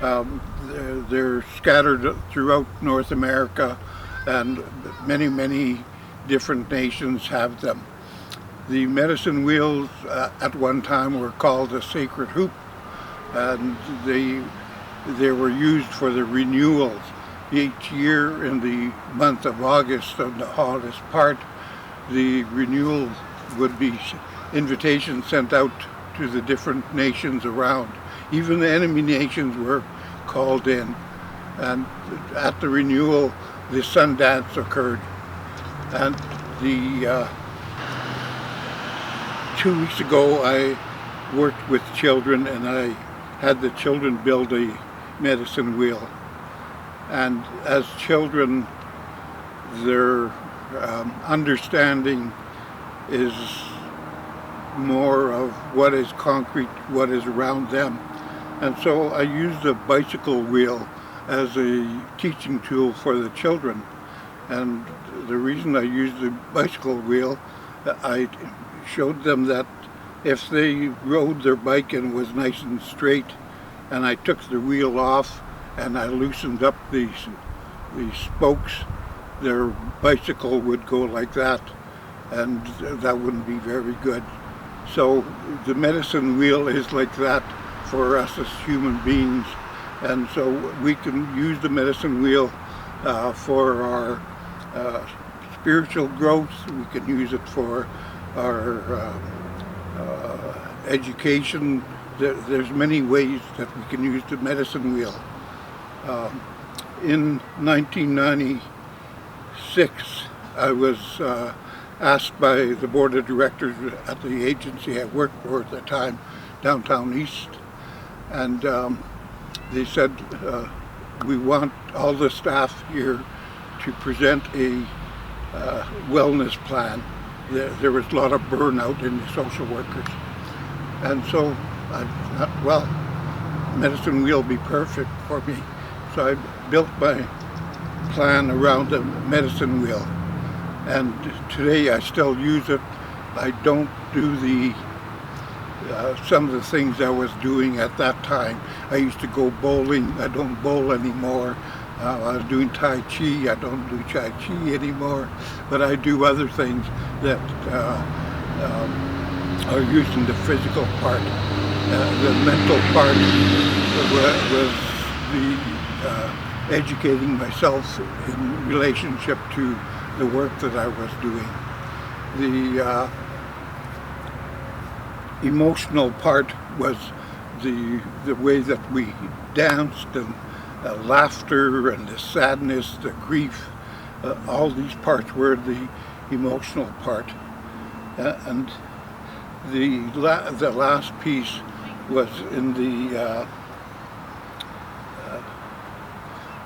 They're scattered throughout North America, and many different nations have them. The medicine wheels at one time were called a sacred hoop, and they were used for the renewals. Each year in the month of August, on the hottest part, the renewal would be invitations sent out to the different nations around. Even the enemy nations were called in, and at the renewal the sun dance occurred. And the 2 weeks ago I worked with children, and I had the children build a medicine wheel. And as children, their understanding is more of what is concrete, what is around them. And so I used the bicycle wheel as a teaching tool for the children. And the reason I used the bicycle wheel, I showed them that if they rode their bike and it was nice and straight, and I took the wheel off and I loosened up the spokes, their bicycle would go like that, and that wouldn't be very good. So the medicine wheel is like that for us as human beings, and so we can use the medicine wheel for our spiritual growth. We can use it for our education. There's many ways that we can use the medicine wheel. In 1996, I was asked by the board of directors at the agency I worked for at the time, Downtown East, and they said, we want all the staff here to present a wellness plan. There was a lot of burnout in the social workers, and so I thought, well, medicine wheel be perfect for me. So I built my plan around the medicine wheel, and today I still use it. I don't do the some of the things I was doing at that time. I used to go bowling. I don't bowl anymore. I was doing Tai Chi. I don't do Tai Chi anymore, but I do other things that are using the physical part. The mental part was the educating myself in relationship to the work that I was doing. The emotional part was the way that we danced, and laughter and the sadness, the grief, all these parts were the emotional part. And the last piece was in the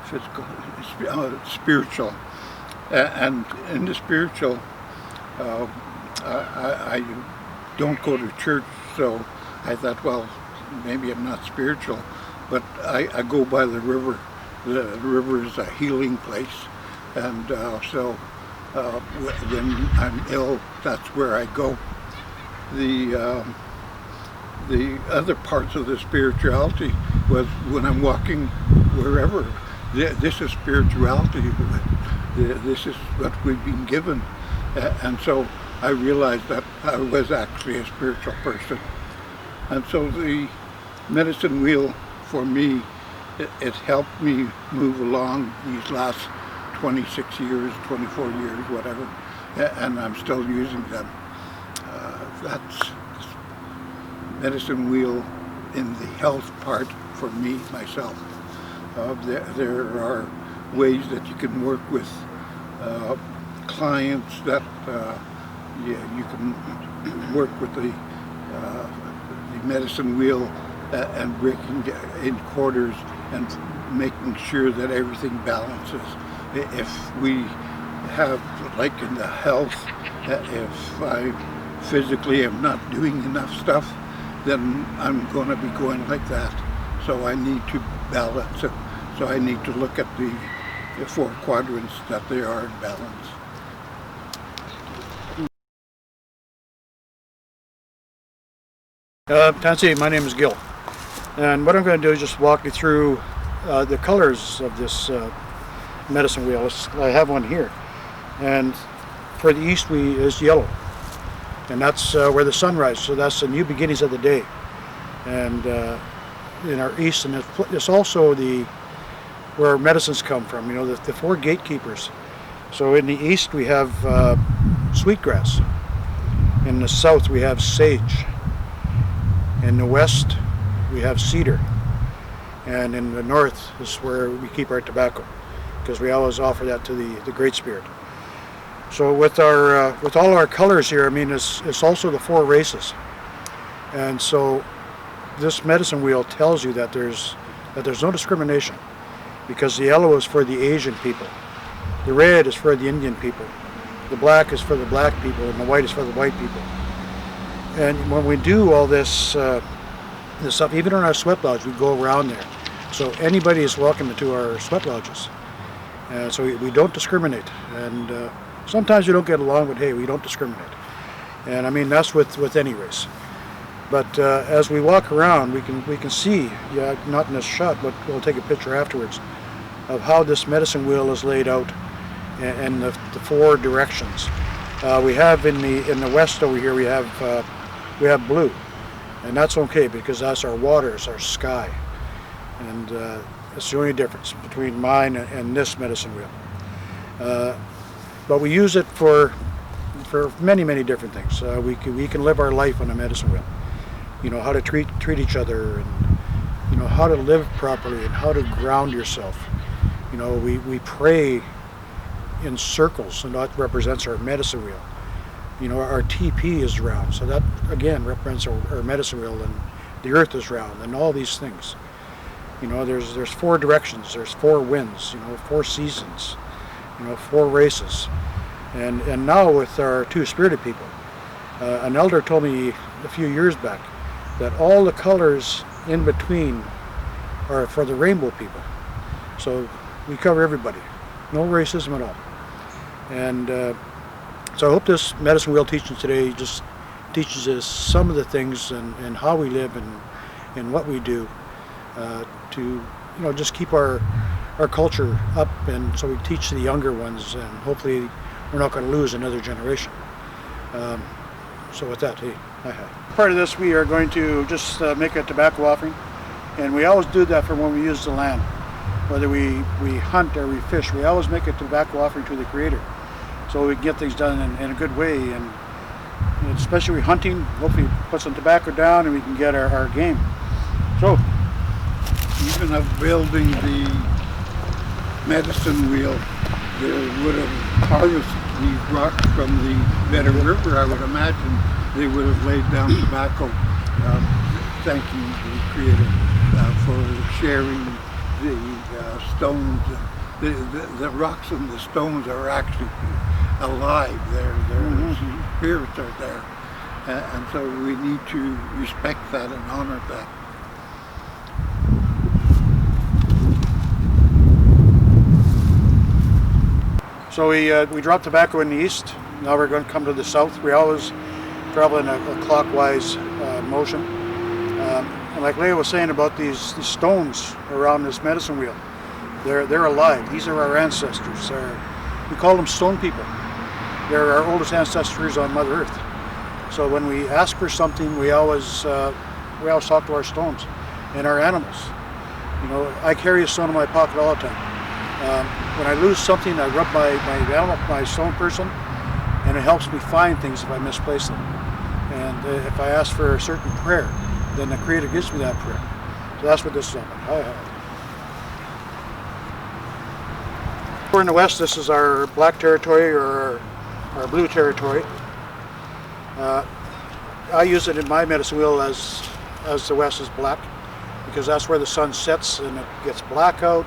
physical, spiritual. And in the spiritual, I don't go to church, so I thought, well, maybe I'm not spiritual, but I go by the river. The river is a healing place, and so when I'm ill, that's where I go. The other parts of the spirituality was when I'm walking wherever. This is spirituality. This is what we've been given, and so I realized that I was actually a spiritual person. And so the medicine wheel, for me, it helped me move along these last 26 years, 24 years, whatever, and I'm still using them. That's medicine wheel in the health part for me, myself. There are ways that you can work with clients that you can work with the medicine wheel and breaking in quarters and making sure that everything balances. If we have, like in the health, if I physically am not doing enough stuff, then I'm going to be going like that. So I need to balance it. So I need to look at the four quadrants that they are in balance. Nancy, my name is Gil. And what I'm going to do is just walk you through the colors of this medicine wheel. I have one here. And for the east is yellow. And that's where the sun rises, so that's the new beginnings of the day. And in our east, and it's also where our medicines come from, you know, the four gatekeepers. So in the east we have sweetgrass. In the south we have sage. In the west we have cedar. And in the north is where we keep our tobacco, because we always offer that to the Great Spirit. So with all our colors here, I mean, it's also the four races. And so this medicine wheel tells you that there's no discrimination, because the yellow is for the Asian people, the red is for the Indian people, the black is for the black people, and the white is for the white people. And when we do all this stuff, even in our sweat lodge, we go around there. So anybody is welcome into our sweat lodges. So we don't discriminate. And sometimes we don't get along, but hey, we don't discriminate. And I mean, that's with any race. But as we walk around, we can see, yeah, not in this shot, but we'll take a picture afterwards, of how this medicine wheel is laid out and the four directions. We have in the west over here, we have blue, and that's okay because that's our water, it's our sky, and it's the only difference between mine and this medicine wheel. But we use it for many different things. We can live our life on a medicine wheel. You know, how to treat each other, and you know, how to live properly, and how to ground yourself. You know, we pray in circles, and that represents our medicine wheel. You know, our TP is round, so that again represents our medicine wheel, and the earth is round, and all these things. You know, there's four directions, there's four winds, you know, four seasons, you know, four races. And now with our two-spirited people, an elder told me a few years back that all the colors in between are for the rainbow people. So we cover everybody, no racism at all. And so I hope this medicine wheel teaching today just teaches us some of the things and how we live and what we do to, you know, just keep our culture up, and so we teach the younger ones, and hopefully we're not going to lose another generation. So with that, hey, part of this, we are going to just make a tobacco offering, and we always do that for when we use the land. Whether we hunt or we fish, we always make a tobacco offering to the Creator, so we can get things done in a good way, and especially hunting, hopefully put some tobacco down and we can get our game. So, even of building the medicine wheel, they would have harvested these rocks from the Better River. I would imagine they would have laid down tobacco, thanking the Creator for sharing the stones. The rocks and the stones are actually alive. Their spirits are there, and so we need to respect that and honor that. So we drop tobacco in the east. Now we're going to come to the south. We always travel in a clockwise motion. And like Leah was saying about these stones around this medicine wheel, they're alive. These are our ancestors. We call them stone people. They're our oldest ancestors on Mother Earth. So when we ask for something, we always talk to our stones and our animals. You know, I carry a stone in my pocket all the time. When I lose something, I rub my stone person, and it helps me find things if I misplace them. And if I ask for a certain prayer, then the Creator gives me that prayer. So that's what this is all about. We're in the west. This is our black territory, or our blue territory. I use it in my medicine wheel as the west is black, because that's where the sun sets and it gets black out.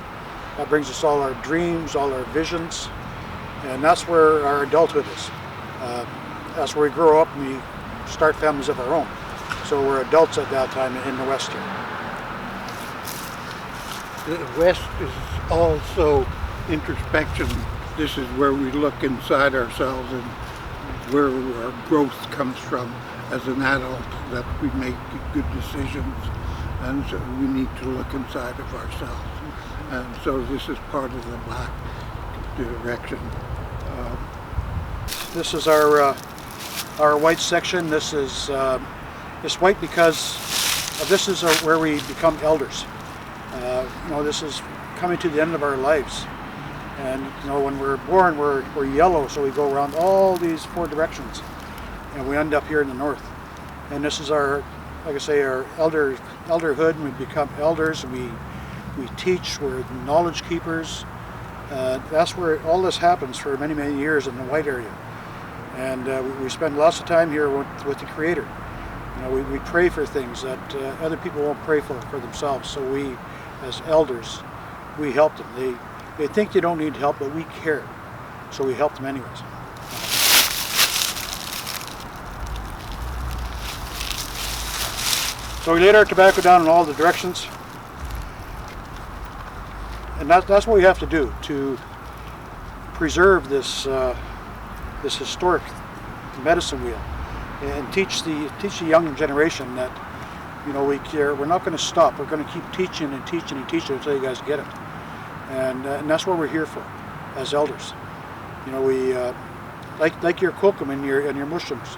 That brings us all our dreams, all our visions, and that's where our adulthood is. That's where we grow up and we start families of our own. So we're adults at that time in the west here. The west is also introspection. This is where we look inside ourselves and where our growth comes from as an adult, that we make good decisions and so we need to look inside of ourselves. And so this is part of the black direction. This is our white section. This is it's white because this is where we become elders. This is coming to the end of our lives. And when we're born, we're yellow, so we go around all these 4 directions, and we end up here in the north. And this is our, like I say, our elderhood. And we become elders. We teach. We're knowledge keepers. That's where all this happens for many, many years in the white area. And we spend lots of time here with the Creator. We pray for things that other people won't pray for themselves. So we, as elders, we help them. They think they don't need help, but we care. So we help them anyways. So we laid our tobacco down in all the directions. And that's what we have to do to preserve this historic medicine wheel, and teach the younger generation that we care. We're not going to stop. We're going to keep teaching and teaching and teaching until you guys get it. And that's what we're here for, as elders. We like your kokum and your mushrooms.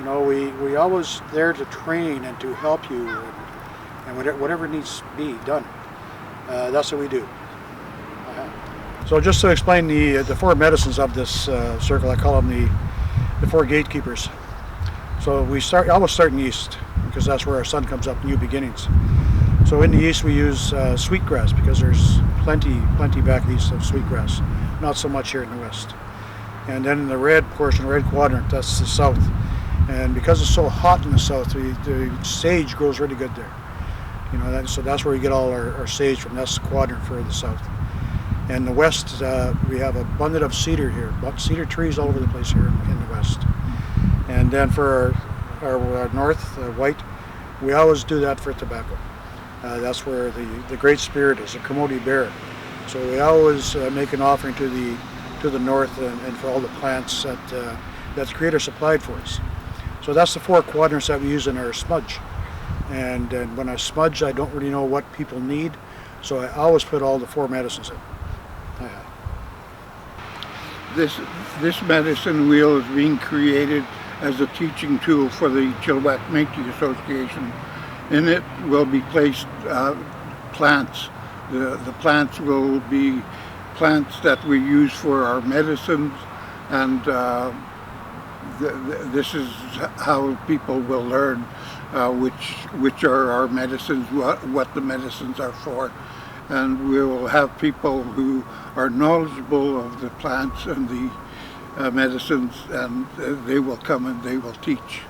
We always there to train and to help you, and whatever needs to be done. That's what we do. So just to explain the 4 medicines of this circle, I call them the 4 gatekeepers. So I always start in the east, because that's where our sun comes up, new beginnings. So in the east we use sweetgrass, because there's plenty back east of sweetgrass, not so much here in the west. And then in the red portion, red quadrant, that's the south. And because it's so hot in the south, the sage grows really good there. So that's where we get all our sage from. That's the quadrant for the south. And the west, we have abundant of cedar here, cedar trees all over the place here in the west. And then for our north, white, we always do that for tobacco. That's where the Great Spirit is, the Commodity Bear. So we always make an offering to the north and for all the plants that the Creator supplied for us. So that's the 4 quadrants that we use in our smudge. And when I smudge, I don't really know what people need, so I always put all the 4 medicines in. This medicine wheel is being created as a teaching tool for the Chilliwack Metis Association. In it will be placed plants. The plants will be plants that we use for our medicines, and this is how people will learn which are our medicines, what the medicines are for. And we will have people who are knowledgeable of the plants and the medicines, and they will come and they will teach.